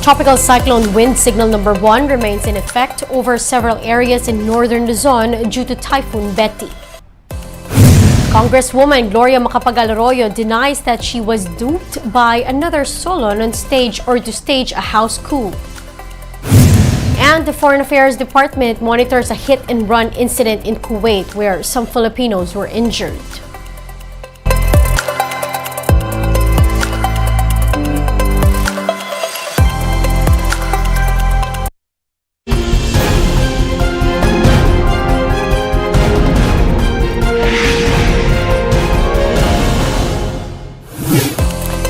Tropical cyclone wind signal number 1 remains in effect over several areas in northern Luzon due to Typhoon Betty. Congresswoman Gloria Arroyo denies that she was duped by another Solon on stage or to stage a house coup. And the Foreign Affairs Department monitors a hit-and-run incident in Kuwait where some Filipinos were injured.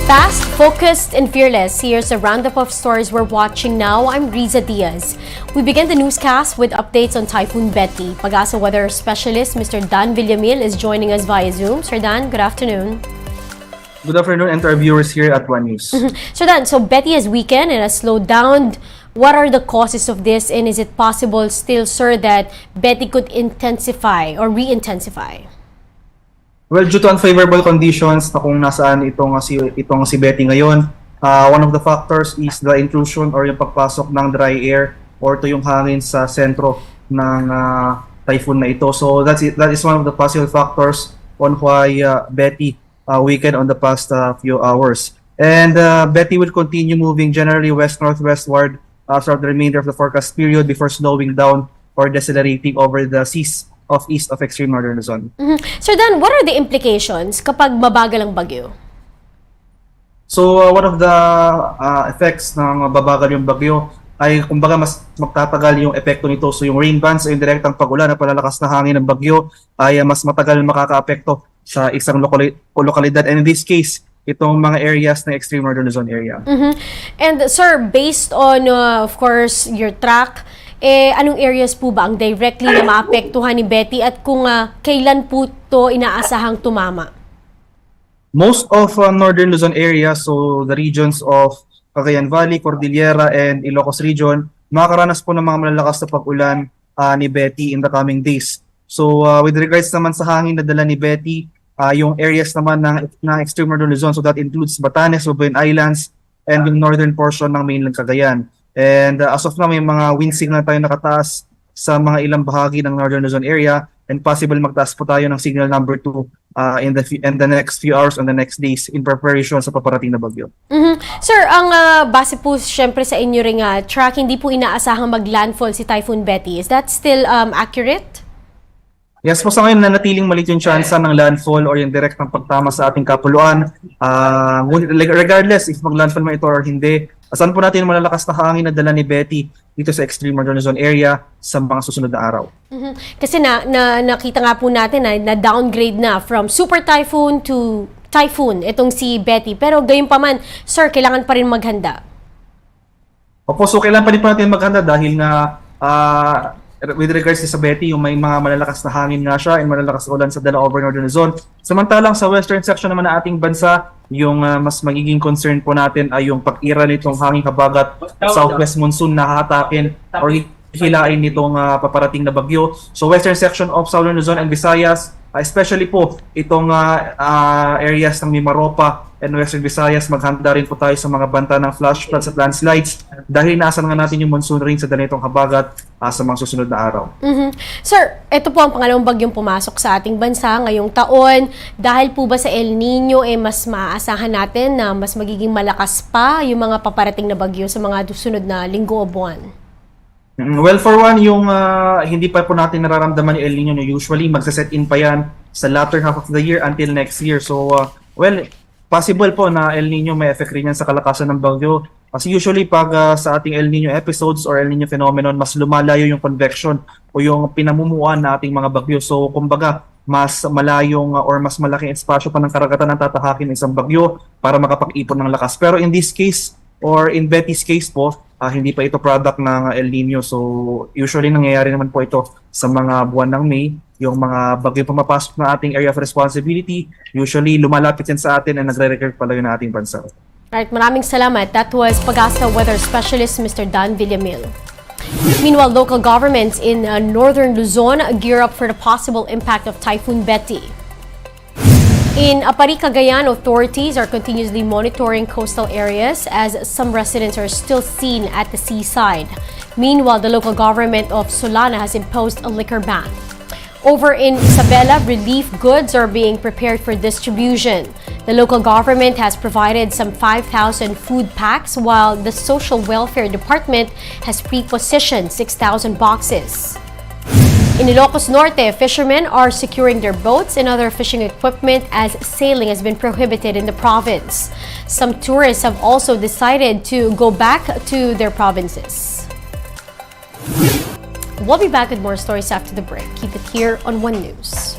Fast, focused, and fearless. Here's a roundup of stories we're watching now. I'm Riza Diaz. We begin the newscast with updates on Typhoon Betty. Pag-asa weather specialist Mr. Dan Villamil is joining us via Zoom. Sir Dan, good afternoon. Good afternoon and to our viewers here at One News. Sir Dan, so Betty has weakened and has slowed down. What are the causes of this, and is it possible still, sir, that Betty could intensify or re-intensify? Well, due to unfavorable conditions na kung nasaan itong si Betty ngayon, one of the factors is the intrusion or yung pagpasok ng dry air or to yung hangin sa sentro ng typhoon na ito. So that is one of the possible factors on why Betty weakened on the past few hours. And Betty will continue moving generally west-northwestward throughout the remainder of the forecast period before slowing down or decelerating over the seas of east of extreme northern Luzon. Sir Dan, what are the implications kapag mabagal ang bagyo? So one of the effects ng babagal yung bagyo ay kumbaga mas magtatagal yung epekto nito. So yung rain bands o yung direktang pag-ulan na palalakas na hangin ng bagyo ay mas matagal makaka-apekto sa isang lokalidad. And in this case, itong mga areas na extreme northern Luzon area. And sir, based on of course your track, anong areas po ba ang directly na maapektuhan ni Betty at kung kailan po to inaasahang tumama? Most of northern Luzon area, so the regions of Cagayan Valley, Cordillera, and Ilocos region, makakaranas po ng mga malalakas na pag-ulan ni Betty in the coming days. So with regards naman sa hangin na dala ni Betty, yung areas naman ng extreme northern Luzon, so that includes Batanes, Babuyan Islands, and yung northern portion ng mainland Cagayan. And as of now, may mga wind signal tayo nakataas sa mga ilang bahagi ng northern Luzon area, and possible magtaas po tayo ng signal number 2 in the next few hours and the next days in preparation sa paparating na bagyo. Sir, ang base po syempre sa inyo ring track, hindi po inaasahang mag-landfall si Typhoon Betty. Is that still accurate? Yes po, sa ngayon nanatiling maliit yung tsansa ng landfall or yung direktang pagtama sa ating kapuluan. Regardless if mag-landfall man ito or hindi, asan po natin malalakas na hangin na dala ni Betty dito sa extreme northern Luzon area sa mga susunod na araw. Kasi nakita nga po natin na downgrade na from super typhoon to typhoon itong si Betty. Pero gayon pa man, sir, kailangan pa rin maghanda. Opo, so kailangan pa rin po natin maghanda dahil nga with regards sa Betty, yung may mga malalakas na hangin nga siya and malalakas na ulan sa dala over northern Luzon. Samantalang sa western section naman ng ating bansa, yung mas magiging concern po natin ay yung pag-ira nitong hangin habagat southwest monsoon na hatakin or hilain nitong paparating na bagyo. So western section of southern Luzon and Visayas, especially po itong areas ng Mimaropa and Western Visayas, maghanda rin po tayo sa mga banta ng flash floods at landslides dahil naasan nga natin yung monsoon ring sa ganitong habagat sa mga susunod na araw. Sir, ito po ang pangalawang bagyong pumasok sa ating bansa ngayong taon. Dahil po ba sa El Nino, mas maaasahan natin na mas magiging malakas pa yung mga paparating na bagyo sa mga susunod na linggo o buwan? Well, for one, yung hindi pa po natin nararamdaman yung El Nino, usually magsaset in pa yan sa latter half of the year until next year. So, well, possible po na El Nino may effect rin yan sa kalakasan ng bagyo. Kasi usually pag sa ating El Nino episodes or El Nino phenomenon, mas lumalayo yung convection o yung pinamumuan na ating mga bagyo. So, kumbaga, mas malayong or mas malaking espasyo pa ng karagatan ng tatahakin ng isang bagyo para makapag-ipon ng lakas. Pero in this case, or in Betty's case po, hindi pa ito product ng El Nino. So usually nangyayari naman po ito sa mga buwan ng May. Yung mga bagyo pumapasok na ating area of responsibility, usually lumalapit yan sa atin and nagre-record pala yun na ating bansa. Alright, maraming salamat. That was Pag-asa Weather Specialist Mr. Dan Villamil. Meanwhile, local governments in northern Luzon gear up for the possible impact of Typhoon Betty. In Apari, Cagayan, authorities are continuously monitoring coastal areas as some residents are still seen at the seaside. Meanwhile, the local government of Solana has imposed a liquor ban. Over in Isabela, relief goods are being prepared for distribution. The local government has provided some 5,000 food packs, while the Social Welfare Department has pre-positioned 6,000 boxes. In Ilocos Norte, fishermen are securing their boats and other fishing equipment as sailing has been prohibited in the province. Some tourists have also decided to go back to their provinces. We'll be back with more stories after the break. Keep it here on One News.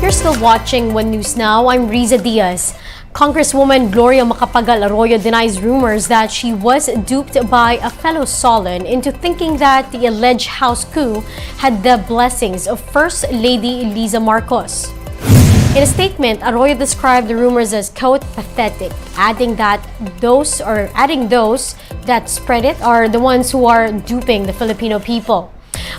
You're still watching One News Now. I'm Riza Diaz. Congresswoman Gloria Arroyo denies rumors that she was duped by a fellow Solon into thinking that the alleged house coup had the blessings of First Lady Liza Marcos. In a statement, Arroyo described the rumors as quote pathetic, adding those that spread it are the ones who are duping the Filipino people.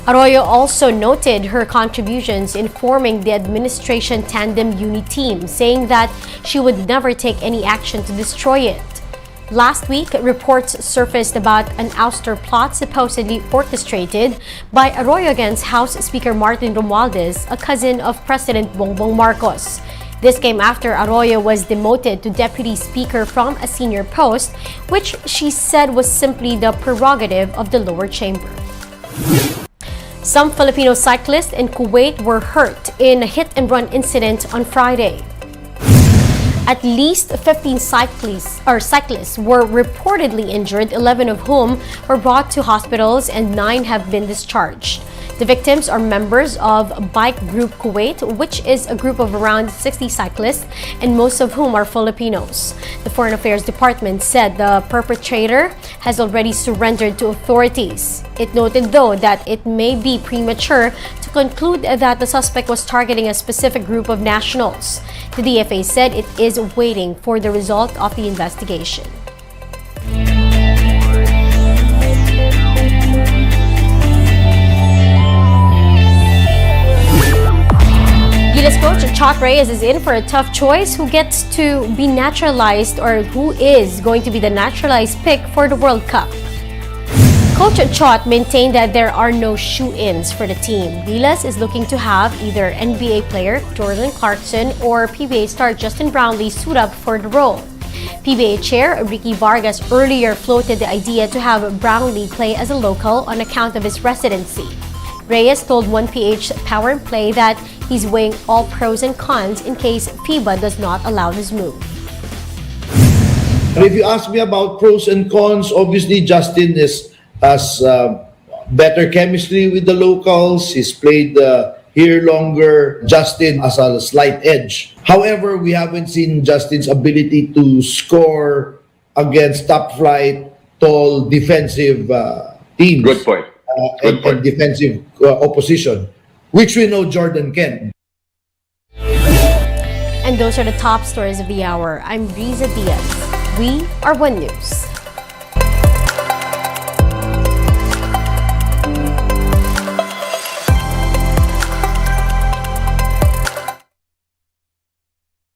Arroyo also noted her contributions in forming the administration tandem unit team, saying that she would never take any action to destroy it. Last week, reports surfaced about an ouster plot supposedly orchestrated by Arroyo against House Speaker Martin Romualdez, a cousin of President Bongbong Marcos. This came after Arroyo was demoted to deputy speaker from a senior post, which she said was simply the prerogative of the lower chamber. Some Filipino cyclists in Kuwait were hurt in a hit-and-run incident on Friday. At least 15 cyclists were reportedly injured, 11 of whom were brought to hospitals and 9 have been discharged. The victims are members of Bike Group Kuwait, which is a group of around 60 cyclists, and most of whom are Filipinos. The Foreign Affairs Department said the perpetrator has already surrendered to authorities. It noted, though, that it may be premature to conclude that the suspect was targeting a specific group of nationals. The DFA said it is waiting for the result of the investigation. Gilas coach Chot Reyes is in for a tough choice. Who gets to be naturalized, or who is going to be the naturalized pick for the World Cup? Coach Chot maintained that there are no shoe-ins for the team. Gilas is looking to have either NBA player Jordan Clarkson or PBA star Justin Brownlee suit up for the role. PBA chair Ricky Vargas earlier floated the idea to have Brownlee play as a local on account of his residency. Reyes told 1PH Power and Play that he's weighing all pros and cons in case FIBA does not allow this move. If you ask me about pros and cons, obviously Justin has better chemistry with the locals. He's played here longer. Justin has a slight edge. However, we haven't seen Justin's ability to score against top-flight, tall, defensive teams. Good point. And defensive opposition, which we know Jordan can. And those are the top stories of the hour. I'm Riza Diaz. We are One News.